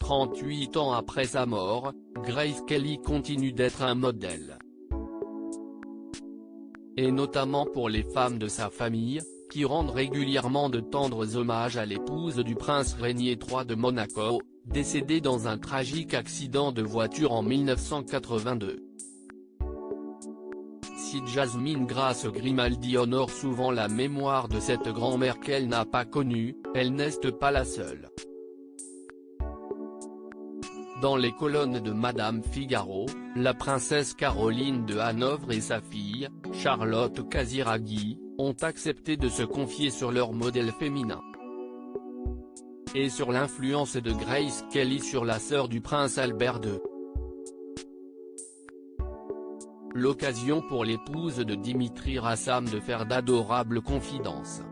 38 ans après sa mort, Grace Kelly continue d'être un modèle. Et notamment pour les femmes de sa famille, qui rendent régulièrement de tendres hommages à l'épouse du prince Rainier III de Monaco, décédé dans un tragique accident de voiture en 1982. Si Jasmine Grace Grimaldi honore souvent la mémoire de cette grand-mère qu'elle n'a pas connue, elle n'est pas la seule. Dans les colonnes de Madame Figaro, la princesse Caroline de Hanovre et sa fille, Charlotte Casiraghi, ont accepté de se confier sur leur modèle féminin. Et sur l'influence de Grace Kelly sur la sœur du prince Albert II. L'occasion pour l'épouse de Dimitri Rassam de faire d'adorables confidences.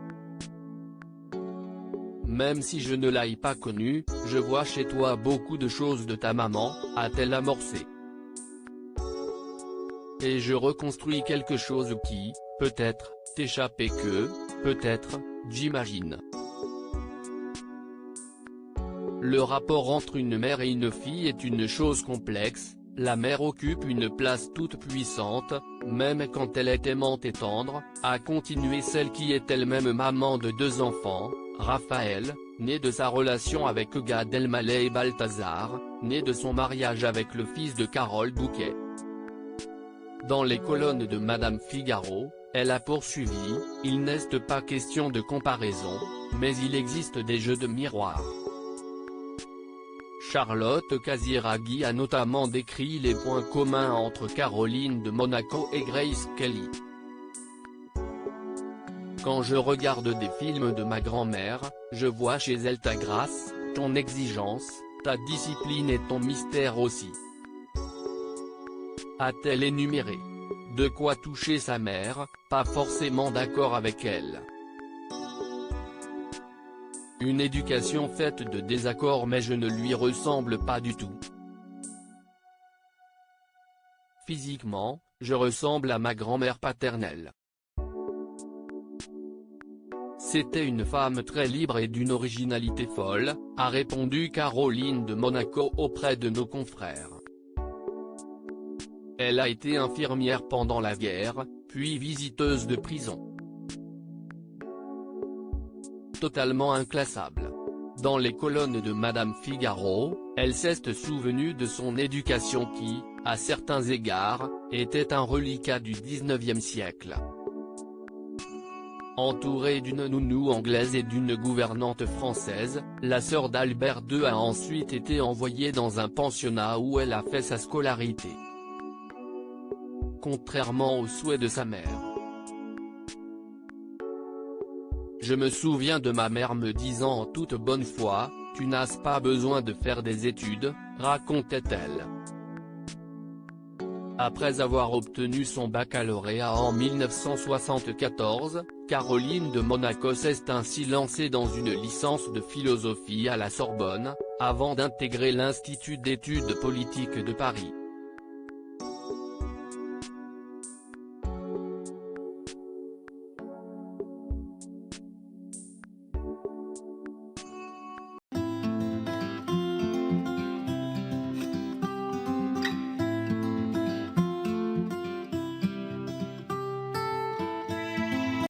Même si je ne l'ai pas connue, je vois chez toi beaucoup de choses de ta maman, a-t-elle amorcé. Et je reconstruis quelque chose qui, peut-être, t'échappait que, peut-être, j'imagine. Le rapport entre une mère et une fille est une chose complexe. La mère occupe une place toute puissante, même quand elle est aimante et tendre, a continué celle qui est elle-même maman de 2 enfants, Raphaël, né de sa relation avec Gad Elmaleh et Balthazar, né de son mariage avec le fils de Carole Bouquet. Dans les colonnes de Madame Figaro, elle a poursuivi, il n'est pas question de comparaison, mais il existe des jeux de miroir. Charlotte Casiraghi a notamment décrit les points communs entre Caroline de Monaco et Grace Kelly. Quand je regarde des films de ma grand-mère, je vois chez elle ta grâce, ton exigence, ta discipline et ton mystère aussi. A-t-elle énuméré? De quoi toucher sa mère, pas forcément d'accord avec elle. Une éducation faite de désaccords mais je ne lui ressemble pas du tout. Physiquement, je ressemble à ma grand-mère paternelle. C'était une femme très libre et d'une originalité folle, a répondu Caroline de Monaco auprès de nos confrères. Elle a été infirmière pendant la guerre, puis visiteuse de prison. Totalement inclassable. Dans les colonnes de Madame Figaro, elle s'est souvenue de son éducation qui, à certains égards, était un reliquat du XIXe siècle. Entourée d'une nounou anglaise et d'une gouvernante française, la sœur d'Albert II a ensuite été envoyée dans un pensionnat où elle a fait sa scolarité. Contrairement aux souhaits de sa mère. Je me souviens de ma mère me disant en toute bonne foi, « Tu n'as pas besoin de faire des études », racontait-elle. Après avoir obtenu son baccalauréat en 1974, Caroline de Monaco s'est ainsi lancée dans une licence de philosophie à la Sorbonne, avant d'intégrer l'Institut d'études politiques de Paris.